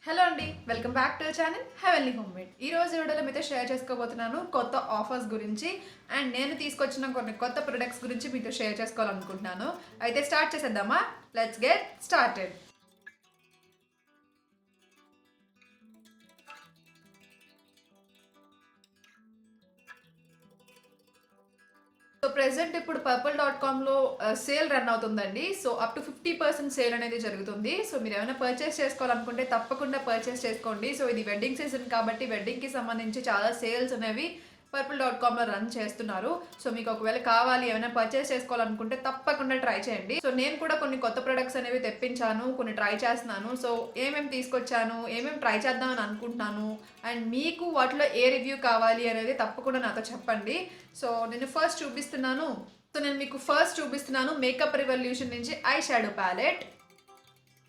Hello అండి, welcome back to channel heavenly home made. ఈ రోజు వీడియోలో మీతో షేర్ చేసుకోబోతున్నాను కొత్త ఆఫర్స్ గురించి అండ్ నేను తీసుకొచ్చిన కొన్ని కొత్త ప్రొడక్ట్స్ గురించి మీతో షేర్ చేసుకోవాలనుకుంటున్నాను. అయితే స్టార్ట్ చేసేద్దామా? Let's get started. So present ఇప్పుడు purple.comలో సేల్ రన్ అవుతుందండి. సో అప్ టు 50% సేల్ అనేది జరుగుతుంది. సో మీరు ఏమైనా పర్చేస్ చేసుకోవాలనుకుంటే తప్పకుండా పర్చేస్ చేసుకోండి. సో ఇది వెడ్డింగ్ సీజన్ కాబట్టి వెడ్డింగ్కి సంబంధించి చాలా సేల్స్ అనేవి purple.comలో రన్ చేస్తున్నారు. సో మీకు ఒకవేళ కావాలి ఏమైనా పర్చేస్ చేసుకోవాలనుకుంటే తప్పకుండా ట్రై చేయండి. సో నేను కూడా కొన్ని కొత్త ప్రొడక్ట్స్ అనేవి తెప్పించాను, కొన్ని ట్రై చేస్తున్నాను. సో ఏమేమి తీసుకొచ్చాను, ఏమేమి ట్రై చేద్దామని అనుకుంటున్నాను అండ్ మీకు వాటిలో ఏ రివ్యూ కావాలి అనేది తప్పకుండా నాతో చెప్పండి. సో నేను మీకు ఫస్ట్ చూపిస్తున్నాను మేకప్ రివల్యూషన్ నుంచి eye shadow palette.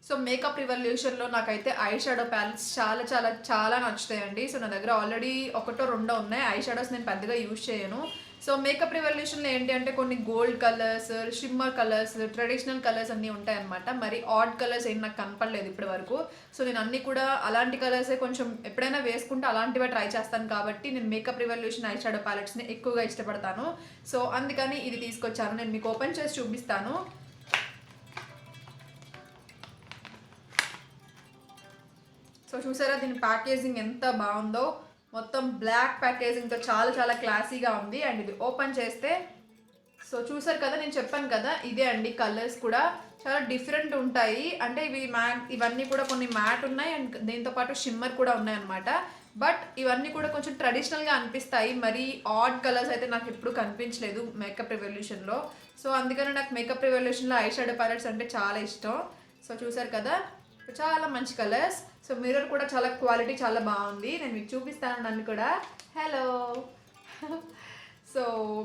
So makeup రివల్యూషన్లో నాకైతే ఐ షాడో ప్యాలెట్స్ చాలా చాలా చాలా నచ్చుతాయండి. సో నా దగ్గర ఆల్రెడీ ఒకటో రెండో ఉన్నాయి. ఐ షాడోస్ నేను పెద్దగా యూజ్ చేయను. సో మేకప్ రివల్యూషన్లో ఏంటి అంటే కొన్ని gold colours, shimmer colours, traditional colours అన్నీ ఉంటాయన్నమాట. మరి ఆడ్ కలర్స్ ఏం నాకు కనపడలేదు ఇప్పటి వరకు. సో నేను అన్నీ కూడా అలాంటి కలర్సే కొంచెం ఎప్పుడైనా వేసుకుంటే అలాంటివే ట్రై చేస్తాను కాబట్టి నేను మేకప్ రివల్యూషన్ ఐ షాడో ప్యాలెట్స్ని ఎక్కువగా ఇష్టపడతాను. సో అందుకని ఇది తీసుకొచ్చాను. నేను మీకు ఓపెన్ చేసి చూపిస్తాను. సో చూసారా దీని ప్యాకేజింగ్ ఎంత బాగుందో. మొత్తం బ్లాక్ ప్యాకేజింగ్తో చాలా చాలా క్లాసీగా ఉంది. అండ్ ఇది ఓపెన్ చేస్తే సో చూసారు కదా, నేను చెప్పాను కదా ఇదే అండి. కలర్స్ కూడా చాలా డిఫరెంట్ ఉంటాయి. అంటే ఇవన్నీ కూడా కొన్ని మ్యాట్ ఉన్నాయి అండ్ దీంతో పాటు షిమ్మర్ కూడా ఉన్నాయన్నమాట. బట్ ఇవన్నీ కూడా కొంచెం ట్రెడిషనల్గా అనిపిస్తాయి. మరి ఆడ్ కలర్స్ అయితే నాకు ఎప్పుడు కనిపించలేదు మేకప్ రివల్యూషన్లో. సో అందుకని నాకు మేకప్ రివల్యూషన్లో ఐ షాడో ప్యాలెట్స్ అంటే చాలా ఇష్టం. సో చూసారు కదా, చాలా మంచి కలర్స్. సో మిర్రర్ కూడా చాలా క్వాలిటీ చాలా బాగుంది. నేను మీకు చూపిస్తాను నన్ను కూడా. హలో. సో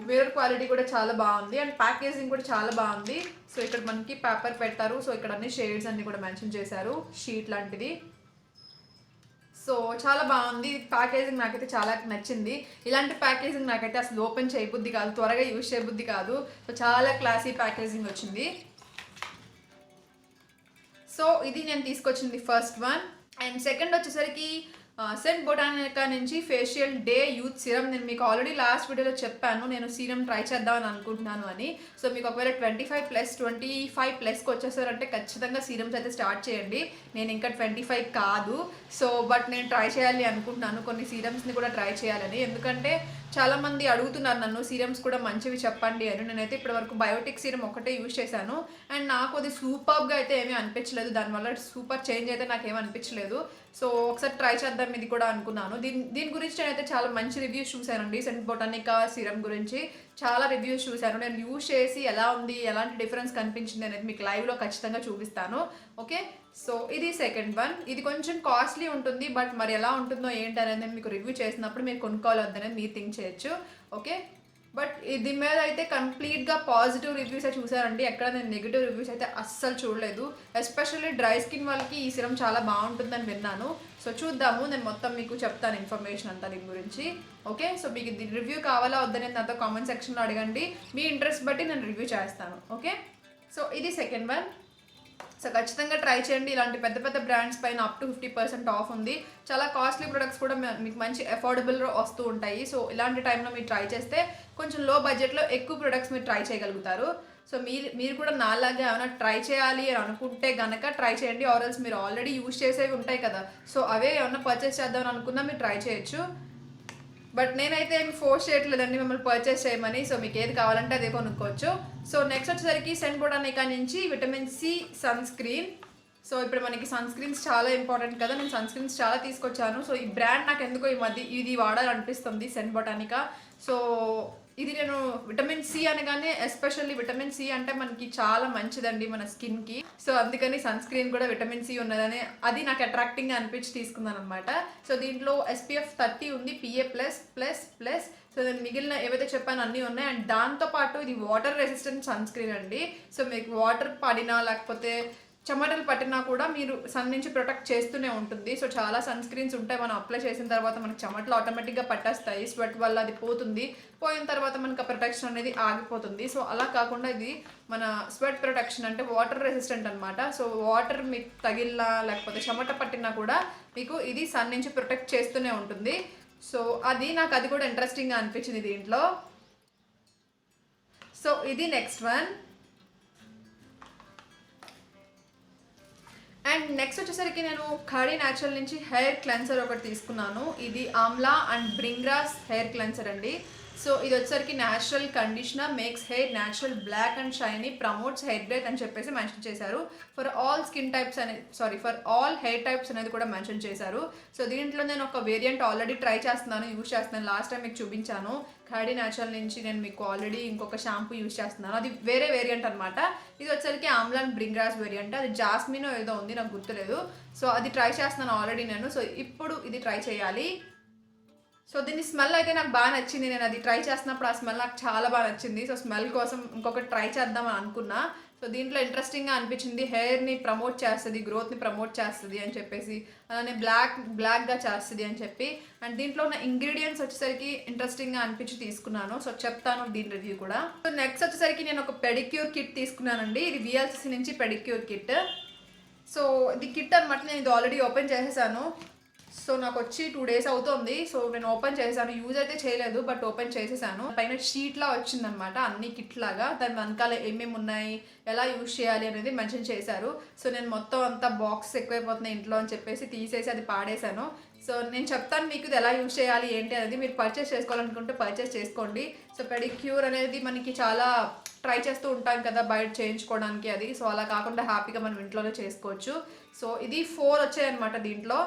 మిర్రర్ క్వాలిటీ కూడా చాలా బాగుంది అండ్ ప్యాకేజింగ్ కూడా చాలా బాగుంది. సో ఇక్కడ మనకి పేపర్ పెట్టారు. సో ఇక్కడ అన్ని షేడ్స్ అన్ని కూడా మెన్షన్ చేశారు, షీట్ లాంటిది. సో చాలా బాగుంది ప్యాకేజింగ్, నాకైతే చాలా నచ్చింది. ఇలాంటి ప్యాకేజింగ్ నాకైతే అసలు ఓపెన్ చేయబుద్ధి కాదు, త్వరగా యూజ్ చేయబుద్ధి కాదు. సో చాలా క్లాసీ ప్యాకేజింగ్ వచ్చింది. సో ఇది నేను తీసుకొచ్చింది ఫస్ట్ వన్. అండ్ సెకండ్ వచ్చేసరికి సెంట్ బొటానికా నుంచి ఫేషియల్ డే యూత్ సిరమ్. నేను మీకు ఆల్రెడీ లాస్ట్ వీడియోలో చెప్పాను నేను సీరం ట్రై చేద్దామని అనుకుంటున్నాను అని. సో మీకు ఒకవేళ 25+కి వచ్చేసారంటే ఖచ్చితంగా సీరమ్స్ అయితే స్టార్ట్ చేయండి. నేను ఇంకా 25 కాదు. సో బట్ నేను ట్రై చేయాలి అనుకుంటున్నాను, కొన్ని సీరమ్స్ని కూడా ట్రై చేయాలని. ఎందుకంటే చాలామంది అడుగుతున్నారు నన్ను సీరమ్స్ కూడా మంచివి చెప్పండి అని. నేనైతే ఇప్పటివరకు బయోటిక్ సీరం ఒకటే యూజ్ చేశాను అండ్ నాకు అది సూపర్గా అయితే ఏమీ అనిపించలేదు. దానివల్ల సూపర్ చేంజ్ అయితే నాకు ఏమీ అనిపించలేదు. సో ఒకసారి ట్రై చేద్దాం ఇది కూడా అనుకున్నాను. దీని గురించి నేనైతే చాలా మంచి రివ్యూస్ చూశానండి. సెంట్ బొటానికా సీరం గురించి చాలా రివ్యూస్ చూశాను. నేను యూజ్ చేసి ఎలా ఉంది, ఎలాంటి డిఫరెన్స్ కనిపించింది అనేది మీకు లైవ్లో ఖచ్చితంగా చూపిస్తాను. ఓకే, సో ఇది సెకండ్ వన్. ఇది కొంచెం కాస్ట్లీ ఉంటుంది, బట్ మరి ఎలా ఉంటుందో ఏంటి అనేది నేను మీకు రివ్యూ చేసినప్పుడు మీరు కొనుక్కోవాలి వద్దనేది మీరు థింక్ చేయొచ్చు. ఓకే, బట్ దీని మీద అయితే కంప్లీట్గా పాజిటివ్ రివ్యూస్ అయితే చూసారండి. ఎక్కడ నేను నెగిటివ్ రివ్యూస్ అయితే అస్సలు చూడలేదు. ఎస్పెషల్లీ డ్రై స్కిన్ వాళ్ళకి ఈ సిరం చాలా బాగుంటుందని విన్నాను. సో చూద్దాము, నేను మొత్తం మీకు చెప్తాను ఇన్ఫర్మేషన్ అంతా దీని గురించి. ఓకే, సో మీకు ఇది రివ్యూ కావాలా వద్దనేది నాతో కామెంట్ సెక్షన్లో అడగండి. మీ ఇంట్రెస్ట్ బట్టి నేను రివ్యూ చేస్తాను. ఓకే, సో ఇది సెకండ్ వన్. సో ఖచ్చితంగా ట్రై చేయండి. ఇలాంటి పెద్ద పెద్ద బ్రాండ్స్ పైన అప్ టు 50% ఆఫ్ ఉంది. చాలా కాస్ట్లీ ప్రొడక్ట్స్ కూడా మీకు మంచి అఫోర్డబుల్లో వస్తూ ఉంటాయి. సో ఇలాంటి టైంలో మీరు ట్రై చేస్తే కొంచెం లో బడ్జెట్లో ఎక్కువ ప్రొడక్ట్స్ మీరు ట్రై చేయగలుగుతారు. సో మీరు కూడా నాలాగా ఏమైనా ట్రై చేయాలి అని అనుకుంటే గనక ట్రై చేయండి. ఆర్ఎల్స్ మీరు ఆల్రెడీ యూజ్ చేసేవి ఉంటాయి కదా, సో అవే ఏమైనా పర్చేస్ చేద్దామని అనుకున్నా మీరు ట్రై చేయొచ్చు. బట్ నేనైతే ఏమి ఫోర్స్ చేయట్లేదండి మిమ్మల్ని పర్చేస్ చేయమని. సో మీకు ఏది కావాలంటే అదే కొనుక్కోవచ్చు. సో నెక్స్ట్ వచ్చేసరికి సెంట్ బొటానికా నుంచి vitamin C sunscreen. So ఇప్పుడు మనకి సన్ స్క్రీన్స్ చాలా ఇంపార్టెంట్ కదా, నేను సన్ స్క్రీన్స్ చాలా తీసుకొచ్చాను. సో ఈ బ్రాండ్ నాకు ఎందుకో ఈ మధ్య ఇది వాడాలనిపిస్తుంది, సెంట్ బొటానికా. సో ఇది నేను విటమిన్ సి అనగానే, ఎస్పెషల్లీ విటమిన్ సి అంటే మనకి చాలా మంచిదండి మన స్కిన్కి. సో అందుకని సన్ స్క్రీన్ కూడా విటమిన్ సి ఉన్నదని అది నాకు అట్రాక్టింగ్గా అనిపించి తీసుకున్నాను అనమాట. సో దీంట్లో SPF 30 ఉంది, PA+++. సో నేను మిగిలిన ఏవైతే చెప్పానో అన్నీ ఉన్నాయి. అండ్ దాంతోపాటు ఇది వాటర్ రెసిస్టెంట్ సన్ స్క్రీన్ అండి. సో మీకు వాటర్ పడినా లేకపోతే చెమటలు పట్టినా కూడా మీరు సన్ నుంచి ప్రొటెక్ట్ చేస్తూనే ఉంటుంది. సో చాలా సన్ స్క్రీన్స్ ఉంటాయి, మనం అప్లై చేసిన తర్వాత మనకి చెమటలు ఆటోమేటిక్గా పట్టేస్తాయి, స్వెట్ వల్ల అది పోతుంది. పోయిన తర్వాత మనకి ఆ ప్రొటెక్షన్ అనేది ఆగిపోతుంది. సో అలా కాకుండా ఇది మన స్వెట్ ప్రొటెక్షన్, అంటే వాటర్ రెసిస్టెంట్ అనమాట. సో వాటర్ మీకు తగిలినా లేకపోతే చెమట పట్టినా కూడా మీకు ఇది సన్ నుంచి ప్రొటెక్ట్ చేస్తూనే ఉంటుంది. సో నాకు కూడా ఇంట్రెస్టింగ్గా అనిపించింది దీంట్లో. సో ఇది నెక్స్ట్ వన్. అండ్ నెక్స్ట్ వచ్చేసరికి నేను ఖాడీ న్యాచురల్ నుంచి హెయిర్ క్లెన్సర్ ఒకటి తీసుకున్నాను. ఇది amla and bhringraj hair cleanser అండి. సో ఇది వచ్చేసరికి natural conditioner, makes hair natural black and shiny, promotes hair growth అని చెప్పేసి మెన్షన్ చేశారు. ఫర్ ఆల్ స్కిన్ టైప్స్ అనేది ఫర్ ఆల్ హెయిర్ టైప్స్ అనేది కూడా మెన్షన్ చేశారు. సో దీంట్లో నేను ఒక వేరియంట్ ఆల్రెడీ ట్రై చేస్తున్నాను, యూజ్ చేస్తున్నాను. లాస్ట్ టైం మీకు చూపించాను. ఖాడీ న్యాచురల్ నుంచి నేను మీకు ఆల్రెడీ ఇంకొక షాంపూ యూజ్ చేస్తున్నాను, అది వేరే వేరియంట్ అనమాట. ఇది వచ్చేసరికి ఆమ్లా అండ్ బ్రింగ్రాస్ వేరియంట్, అది జాస్మిన్ ఏదో ఉంది, నాకు గుర్తులేదు. సో అది ట్రై చేస్తున్నాను ఆల్రెడీ నేను. సో ఇప్పుడు ఇది ట్రై చేయాలి. సో దీని స్మెల్ అయితే నాకు బాగా నచ్చింది. నేను అది ట్రై చేస్తున్నప్పుడు ఆ స్మెల్ నాకు చాలా బాగా నచ్చింది. సో స్మెల్ కోసం ఇంకొకటి ట్రై చేద్దామని అనుకున్నా. సో దీంట్లో ఇంట్రెస్టింగ్గా అనిపించింది, హెయిర్ని ప్రమోట్ చేస్తుంది, గ్రోత్ని ప్రమోట్ చేస్తుంది అని చెప్పేసి, అలానే బ్లాక్గా చేస్తుంది అని చెప్పి. అండ్ దీంట్లో ఉన్న ఇంగ్రీడియంట్స్ వచ్చేసరికి ఇంట్రెస్టింగ్గా అనిపించి తీసుకున్నాను. సో చెప్తాను దీని రివ్యూ కూడా. సో నెక్స్ట్ వచ్చేసరికి నేను ఒక పెడిక్యూర్ కిట్ తీసుకున్నానండి. ఇది VLCC నుంచి పెడిక్యూర్ కిట్. సో ఇది కిట్ అనమాట. నేను ఇది ఆల్రెడీ ఓపెన్ చేసేసాను. సో నాకు వచ్చి 2 days అవుతుంది. సో నేను ఓపెన్ చేశాను, యూజ్ అయితే చేయలేదు, బట్ ఓపెన్ చేసేసాను. పైన షీట్లా వచ్చిందనమాట, అన్ని కిట్ లాగా. దాని వెనకాల ఏమేమి ఉన్నాయి, ఎలా యూజ్ చేయాలి అనేది మెన్షన్ చేశారు. సో నేను మొత్తం అంతా బాక్స్ ఎక్కువైపోతున్నాయి ఇంట్లో అని చెప్పేసి తీసేసి అది పాడేశాను. సో నేను చెప్తాను మీకు ఇది ఎలా యూజ్ చేయాలి ఏంటి అనేది. మీరు పర్చేస్ చేసుకోవాలనుకుంటే పర్చేస్ చేసుకోండి. సో పెడిక్యూర్ అనేది మనకి చాలా ట్రై చేస్తూ ఉంటాం కదా బయట చేయించుకోవడానికి అది. సో అలా కాకుండా హ్యాపీగా మనం ఇంట్లోనే చేసుకోవచ్చు. సో ఇది 4 వచ్చాయన్నమాట దీంట్లో.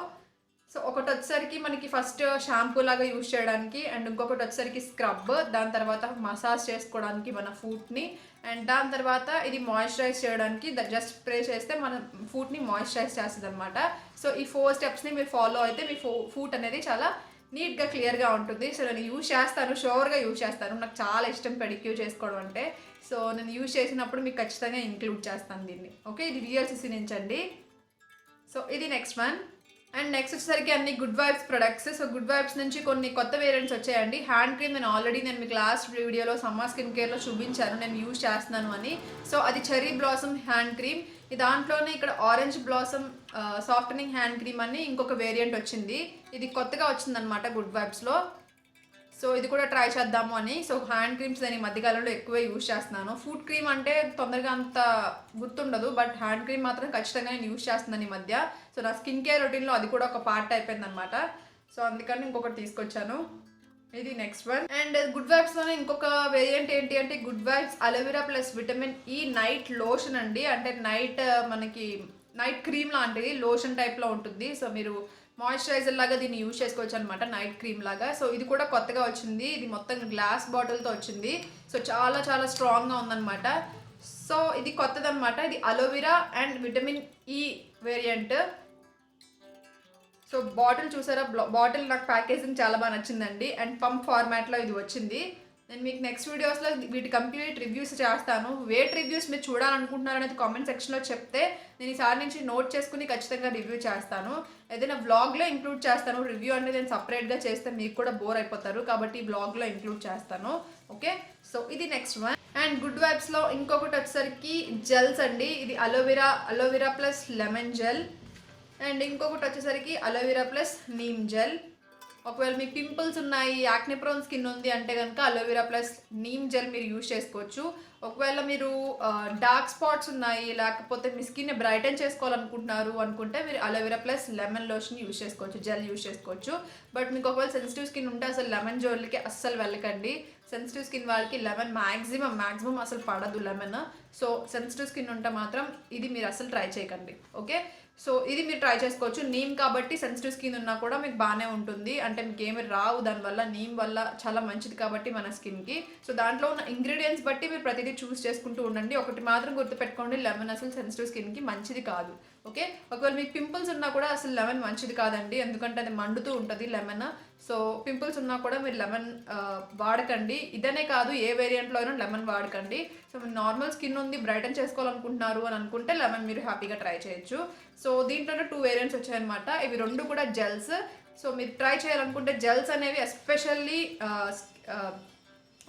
సో ఒకటి వచ్చేసరికి మనకి ఫస్ట్ షాంపూ లాగా యూజ్ చేయడానికి, అండ్ ఇంకొకటి వచ్చేసరికి స్క్రబ్, దాని తర్వాత మసాజ్ చేసుకోవడానికి మన ఫుట్ని, అండ్ దాని తర్వాత ఇది మాయిశ్చరైజ్ చేయడానికి, జస్ట్ స్ప్రే చేస్తే మన ఫుట్ని మాయిశ్చరైజ్ చేస్తుంది అనమాట. సో ఈ 4 స్టెప్స్ని మీరు ఫాలో అయితే మీ ఫుట్ అనేది చాలా నీట్గా క్లియర్గా ఉంటుంది. సో నేను యూజ్ చేస్తాను, షూర్గా యూజ్ చేస్తాను. నాకు చాలా ఇష్టం పెడిక్యూర్ చేసుకోవడం అంటే. సో నేను యూజ్ చేసినప్పుడు మీకు ఖచ్చితంగా ఇంక్లూడ్ చేస్తాను దీన్ని. ఓకే, ఇది VLCC నుంచి అండి. సో ఇది నెక్స్ట్ వన్. అండ్ నెక్స్ట్ వచ్చేసరికి అన్ని good vibes products. So good vibes నుంచి కొన్ని కొత్త వేరియంట్స్ వచ్చాయండి. హ్యాండ్ క్రీమ్ నేను మీకు లాస్ట్ వీడియోలో సమ్మర్ స్కిన్ కేర్లో చూపించాను నేను యూజ్ చేస్తున్నాను అని. సో అది చెర్రీ బ్లాసమ్ హ్యాండ్ క్రీమ్. దాంట్లోనే ఇక్కడ orange blossom softening hand cream అని ఇంకొక వేరియంట్ వచ్చింది. ఇది కొత్తగా వచ్చిందనమాట గుడ్ వైబ్స్లో. సో ఇది కూడా ట్రై చేద్దాము అని. సో హ్యాండ్ క్రీమ్స్ నేను ఈ మధ్యకాలంలో ఎక్కువ యూజ్ చేస్తున్నాను. ఫుడ్ క్రీమ్ అంటే తొందరగా అంత గుర్తుండదు, బట్ హ్యాండ్ క్రీమ్ మాత్రం ఖచ్చితంగా నేను యూజ్ చేస్తున్నాను ఈ మధ్య. సో నా స్కిన్ కేర్ రొటీన్లో అది కూడా ఒక పార్ట్ అయిపోయింది అనమాట. సో అందుకని ఇంకొకటి తీసుకొచ్చాను. ఇది నెక్స్ట్ వన్. అండ్ గుడ్ వైబ్స్లోనే ఇంకొక వేరియంట్ ఏంటి అంటే good vibes aloe vera plus vitamin E night lotion అండి. అంటే మనకి నైట్ క్రీమ్ లాంటిది, లోషన్ టైప్లో ఉంటుంది. సో మీరు మాయిశ్చరైజర్ లాగా దీన్ని యూజ్ చేసుకోవచ్చు అనమాట, నైట్ క్రీమ్ లాగా. సో ఇది కూడా కొత్తగా వచ్చింది. ఇది మొత్తం గ్లాస్ బాటిల్తో వచ్చింది. సో చాలా చాలా స్ట్రాంగ్గా ఉందన్నమాట. సో ఇది కొత్తదనమాట. ఇది aloe vera and vitamin E variant. So bottle చూసారా, బాటిల్ నాకు ప్యాకేజింగ్ చాలా బాగా నచ్చిందండి. అండ్ పంప్ ఫార్మాట్లో ఇది వచ్చింది. నేను మీకు నెక్స్ట్ వీడియోస్లో వీటి కంప్లీట్ రివ్యూస్ చేస్తాను. వేట్ రివ్యూస్ మీరు చూడాలనుకుంటున్నారు అనేది కామెంట్ సెక్షన్లో చెప్తే నేను ఈసారి నుంచి నోట్ చేసుకుని ఖచ్చితంగా రివ్యూ చేస్తాను. ఏదైనా వ్లాగ్లో ఇంక్లూడ్ చేస్తాను. రివ్యూ అనేది నేను సపరేట్గా చేస్తే మీకు కూడా బోర్ అయిపోతారు, కాబట్టి ఈ వ్లాగ్లో ఇంక్లూడ్ చేస్తాను. ఓకే, సో ఇది నెక్స్ట్ వన్. అండ్ గుడ్ వైబ్స్లో ఇంకొకటి వచ్చేసరికి జెల్స్ అండి. ఇది aloe vera plus lemon gel. And ఇంకొకటి వచ్చేసరికి అలోవెరా ప్లస్ నీమ్ జెల్. ఒకవేళ మీకు పింపుల్స్ ఉన్నాయి, యాక్నే ప్రోన్ స్కిన్ ఉంది అంటే కనుక అలోవెరా ప్లస్ నీమ్ జెల్ మీరు యూజ్ చేసుకోవచ్చు. ఒకవేళ మీరు డార్క్ స్పాట్స్ ఉన్నాయి, లేకపోతే మీ స్కిన్ని బ్రైటన్ చేసుకోవాలనుకుంటున్నారు అనుకుంటే మీరు aloe vera plus lemon lotion use చేసుకోవచ్చు, జెల్ యూజ్ చేసుకోవచ్చు. బట్ మీకు ఒకవేళ సెన్సిటివ్ స్కిన్ ఉంటే అసలు లెమన్ జెల్కి అస్సలు వెళ్ళకండి. సెన్సిటివ్ స్కిన్ వాళ్ళకి లెమన్ మ్యాక్సిమం అసలు పడదు లెమన్. సో సెన్సిటివ్ స్కిన్ ఉంటే మాత్రం ఇది మీరు అసలు ట్రై చేయకండి. ఓకే, సో ఇది మీరు ట్రై చేసుకోవచ్చు. నీమ్ కాబట్టి సెన్సిటివ్ స్కిన్ ఉన్నా కూడా మీకు బాగానే ఉంటుంది, అంటే మీకు ఏమి రావు దానివల్ల. నీమ్ వల్ల చాలా మంచిది కాబట్టి మన స్కిన్కి. సో దాంట్లో ఉన్న ఇంగ్రీడియంట్స్ బట్టి మీరు ప్రతిదీ చూస్ చేసుకుంటూ ఉండండి. ఒకటి మాత్రం గుర్తుపెట్టుకోండి, లెమన్ అసలు సెన్సిటివ్ స్కిన్కి మంచిది కాదు. ఓకే, ఒకవేళ మీకు పింపుల్స్ ఉన్నా కూడా అసలు లెమన్ మంచిది కాదండి, ఎందుకంటే అది మండుతూ ఉంటుంది లెమన్. సో పింపుల్స్ ఉన్నా కూడా మీరు లెమన్ వాడకండి. ఇదనే కాదు, ఏ వేరియంట్లో అయినా లెమన్ వాడకండి. సో మీరు నార్మల్ స్కిన్ ఉంది, బ్రైటన్ చేసుకోవాలనుకుంటున్నారు అని అనుకుంటే లెమన్ మీరు హ్యాపీగా ట్రై చేయొచ్చు. సో దీంట్లోనే 2 వేరియంట్స్ వచ్చాయన్నమాట. ఇవి 2 కూడా జెల్స్. సో మీరు ట్రై చేయాలనుకుంటే జెల్స్ అనేవి ఎస్పెషల్లీ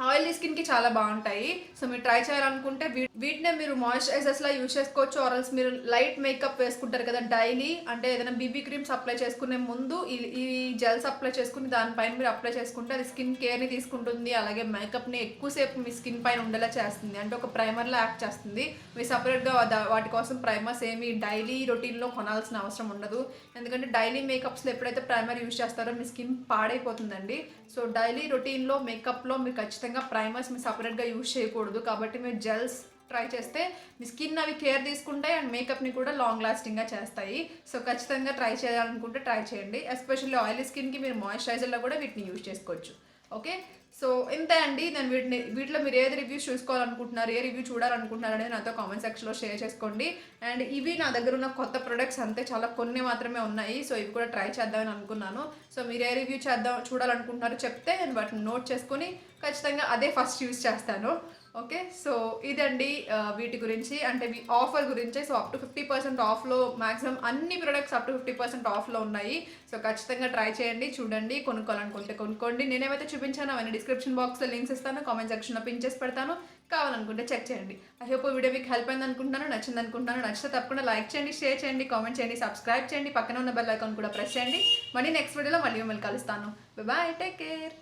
ఆయిలీ స్కిన్కి చాలా బాగుంటాయి. సో మీరు ట్రై చేయాలనుకుంటే వీటినే మీరు మాయిశ్చరైజర్స్లా యూజ్ చేసుకోవచ్చు. ఆర్ఎల్స్ మీరు లైట్ మేకప్ వేసుకుంటారు కదా డైలీ, అంటే ఏదైనా బీబీ క్రీమ్స్ అప్లై చేసుకునే ముందు ఈ జెల్స్ అప్లై చేసుకుని దానిపైన మీరు అప్లై చేసుకుంటే అది స్కిన్ కేర్ని తీసుకుంటుంది, అలాగే మేకప్ని ఎక్కువసేపు మీ స్కిన్ పైన ఉండేలా చేస్తుంది, అంటే ఒక ప్రైమర్లా యాక్ట్ చేస్తుంది. మీరు సపరేట్గా వాటి కోసం ప్రైమర్స్ ఏమి డైలీ రొటీన్లో కొనాల్సిన అవసరం ఉండదు, ఎందుకంటే డైలీ మేకప్స్లో ఎప్పుడైతే ప్రైమర్ యూజ్ చేస్తారో మీ స్కిన్ పాడైపోతుందండి. సో డైలీ రొటీన్లో మేకప్లో మీరు ఖచ్చితంగా ప్రైమర్స్ మీరు సపరేట్గా యూజ్ చేయకూడదు. కాబట్టి మీరు జెల్స్ ట్రై చేస్తే మీ స్కిన్ అవి కేర్ తీసుకుంటాయి అండ్ మేకప్ని కూడా లాంగ్ లాస్టింగ్గా చేస్తాయి. సో ఖచ్చితంగా ట్రై చేయాలనుకుంటే ట్రై చేయండి. ఎస్పెషల్లీ ఆయిలీ స్కిన్కి మీరు మాయిశ్చరైజర్లో కూడా వీటిని యూజ్ చేసుకోవచ్చు. ఓకే, సో ఇంతే అండి. నేను వీటిలో మీరు ఏది రివ్యూస్ చూసుకోవాలనుకుంటున్నారు, ఏ రివ్యూ చూడాలనుకుంటున్నారు అనేది నాతో కామెంట్ సెక్షన్లో షేర్ చేసుకోండి. అండ్ ఇవి నా దగ్గర ఉన్న కొత్త ప్రొడక్ట్స్ అంతే, చాలా కొన్ని మాత్రమే ఉన్నాయి. సో ఇవి కూడా ట్రై చేద్దామని అనుకున్నాను. సో మీరు ఏ రివ్యూ చూడాలనుకుంటున్నారో చెప్తే నేను వాటిని నోట్ చేసుకొని ఖచ్చితంగా అదే ఫస్ట్ యూజ్ చేస్తాను. ఓకే, సో ఇదండి వీటి గురించి, అంటే ఆఫర్ గురించి. సో అప్ టు 50% ఆఫ్లో మ్యాక్సిమం అన్ని ప్రొడక్ట్స్ అప్ టు 50% ఆఫ్లో ఉన్నాయి. సో ఖచ్చితంగా ట్రై చేయండి, చూడండి, కొనుక్కోవాలనుకుంటే కొనుక్కోండి. నేనేమైతే చూపించాను అవన్నీ డిస్క్రిప్షన్ బాక్స్లో లింక్స్ ఇస్తాను, కామెంట్ సెక్షన్లో పిన్ చేసి పెడతాను, కావాలనుకుంటే చెక్ చేయండి. ఐ హోప్ వీడియో మీకు హెల్ప్ అయింది అనుకుంటున్నాను, నచ్చింది అనుకుంటున్నాను. నచ్చితే తప్పకుండా లైక్ చేయండి, షేర్ చేయండి, కామెంట్ చేయండి, సబ్స్క్రైబ్ చేయండి, పక్కన ఉన్న బెల్ ఐకాన్ కూడా ప్రెస్ చేయండి. మళ్ళీ నెక్స్ట్ వీడియోలో మళ్ళీ మిమ్మల్ని కలుస్తాను. Bye, take care.